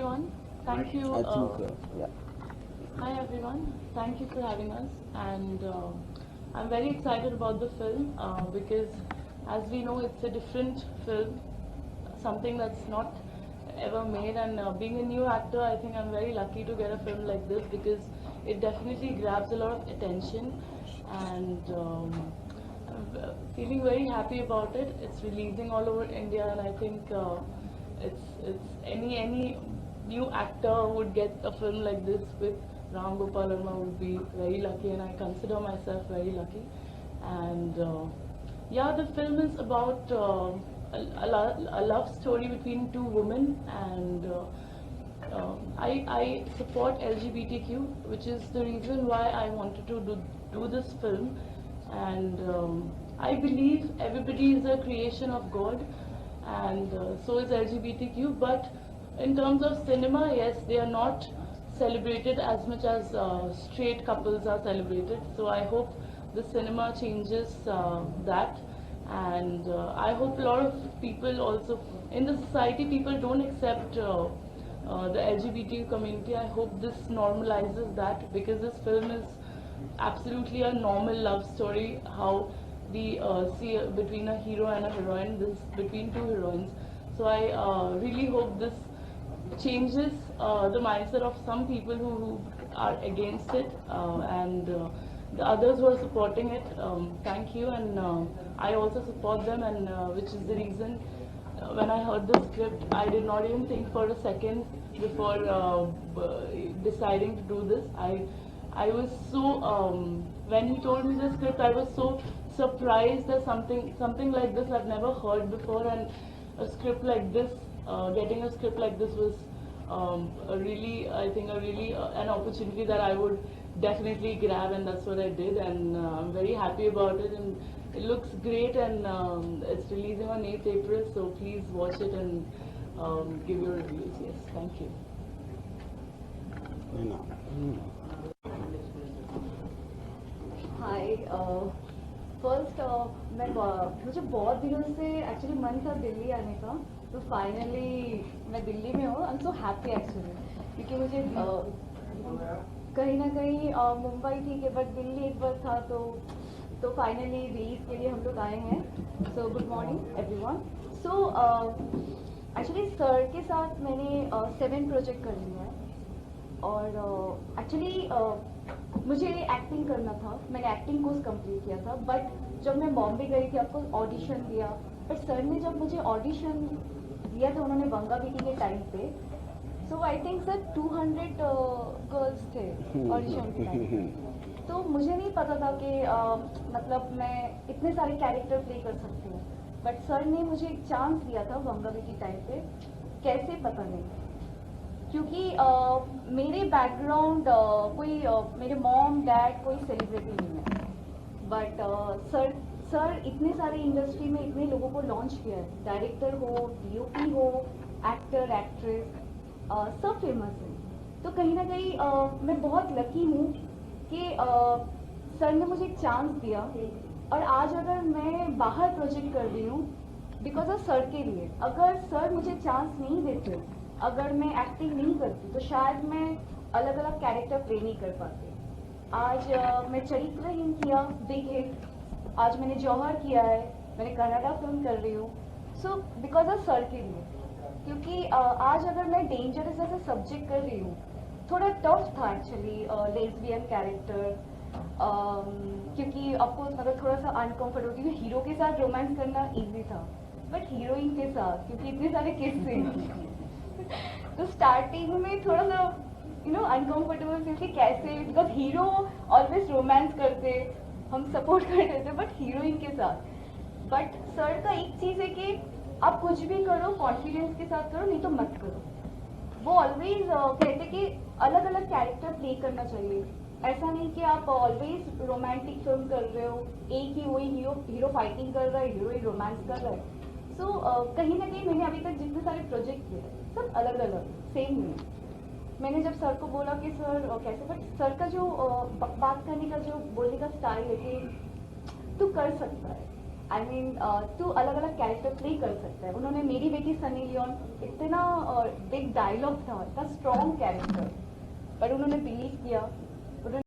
everyone. Thank you. I think, yeah. Hi everyone. Thank you for having us, and I'm very excited about the film because, as we know, it's a different film, something that's not ever made. And being a new actor, I think I'm very lucky to get a film like this because it definitely grabs a lot of attention, and I'm feeling very happy about it. It's releasing all over India, and I think it's any new actor who would get a film like this with Ram Gopal Verma would be very lucky, and I consider myself very lucky. And yeah, the film is about a love story between two women, and I support LGBTQ, which is the reason why I wanted to do this film. And I believe everybody is a creation of God, and so is LGBTQ. But in terms of cinema, yes, they are not celebrated as much as straight couples are celebrated. So I hope the cinema changes that, and I hope a lot of people also in the society, people don't accept the LGBT community. I hope this normalizes that, because this film is absolutely a normal love story, how we see between a hero and a heroine, this between two heroines. So I really hope this changes the mindset of some people who are against it, and the others who are supporting it. Thank you, and I also support them, and which is the reason when I heard the script, I did not even think for a second before deciding to do this. I was so when he told me the script, I was so surprised that something like this I've never heard before, and a script like this, getting a script like this was a really, I think, a really an opportunity that I would definitely grab, and that's what I did, and I'm very happy about it, and it looks great, and it's releasing on 8th April, so please watch it and give your reviews. Yes, thank you. Hi first मुझे बहुत दिनों से actually मन था दिल्ली आने का, तो finally मैं दिल्ली में हूँ. I am so happy actually, क्योंकि मुझे कहीं ना कहीं मुंबई ठीक है, बट दिल्ली एक बार था, तो फाइनली रिलीज के लिए हम लोग आए हैं. So good morning everyone. So actually sir के साथ मैंने 7 प्रोजेक्ट कर लिया है, और एक्चुअली मुझे एक्टिंग करना था. मैंने एक्टिंग कोर्स कंप्लीट किया था, बट जब मैं बॉम्बे गई थी आपको ऑडिशन दिया, बट सर ने जब मुझे ऑडिशन दिया था, उन्होंने बंगा बीटी के टाइम पे, सो आई थिंक सर 200 गर्ल्स थे ऑडिशन के टाइम. तो मुझे नहीं पता था कि मतलब मैं इतने सारे कैरेक्टर प्ले कर सकती हूँ, बट सर ने मुझे एक चांस दिया था बंगा बीटी टाइम पे. कैसे पता नहीं, क्योंकि मेरे बैकग्राउंड कोई मेरे मॉम डैड कोई सेलिब्रिटी नहीं है, बट सर इतने सारे इंडस्ट्री में इतने लोगों को लॉन्च किया है. डायरेक्टर हो, डीओपी हो, एक्टर एक्ट्रेस, सब फेमस है. तो कहीं ना कहीं मैं बहुत लकी हूँ कि सर ने मुझे एक चांस दिया, और आज अगर मैं बाहर प्रोजेक्ट कर रही हूँ बिकॉज ऑफ सर के लिए. अगर सर मुझे चांस नहीं देते, अगर मैं एक्टिंग नहीं करती, तो शायद मैं अलग अलग कैरेक्टर प्ले नहीं कर पाती. आज मैं चरित्रहीन किया, बिग हिट. आज मैंने जौहर किया है, मैंने कन्नड़ा फिल्म कर रही हूँ. सो बिकॉज ऑफ सर के लिए, क्योंकि आज अगर मैं डेंजरस जैसे सब्जेक्ट कर रही हूँ, थोड़ा टफ था एक्चुअली लेस्बियन कैरेक्टर, क्योंकि ऑफकोर्स मतलब थोड़ा सा अनकम्फर्टेबल, क्योंकि हीरो के साथ रोमांस करना ईजी था, बट हीरोइन के साथ क्योंकि इतने सारे किस्से तो स्टार्टिंग में थोड़ा सा अनकम्फर्टेबल फील कि कैसे, बिकॉज हीरो ऑलवेज रोमांस करते, हम सपोर्ट करते थे, बट हीरोइन के साथ. बट सर का एक चीज़ है कि आप कुछ भी करो कॉन्फिडेंस के साथ करो, नहीं तो मत करो. वो ऑलवेज कहते कि अलग अलग कैरेक्टर प्ले करना चाहिए. ऐसा नहीं कि आप ऑलवेज रोमांटिक फिल्म कर रहे हो, एक ही वही हीरो फाइटिंग कर रहा है, हीरोइन रोमांस कर रहा है. सो कहीं ना कहीं मैंने अभी तक जितने सारे प्रोजेक्ट किए सब अलग अलग सेम नहीं. मैंने जब सर को बोला कि सर कैसे, बट सर का जो बात करने का जो बोलने का स्टाइल है कि तू कर सकता है, आई मीन तू अलग अलग कैरेक्टर प्ले कर सकता है. उन्होंने मेरी बेटी सनी लियोन इतना बिग डायलॉग था, इतना स्ट्रॉन्ग कैरेक्टर, पर उन्होंने बिलीव किया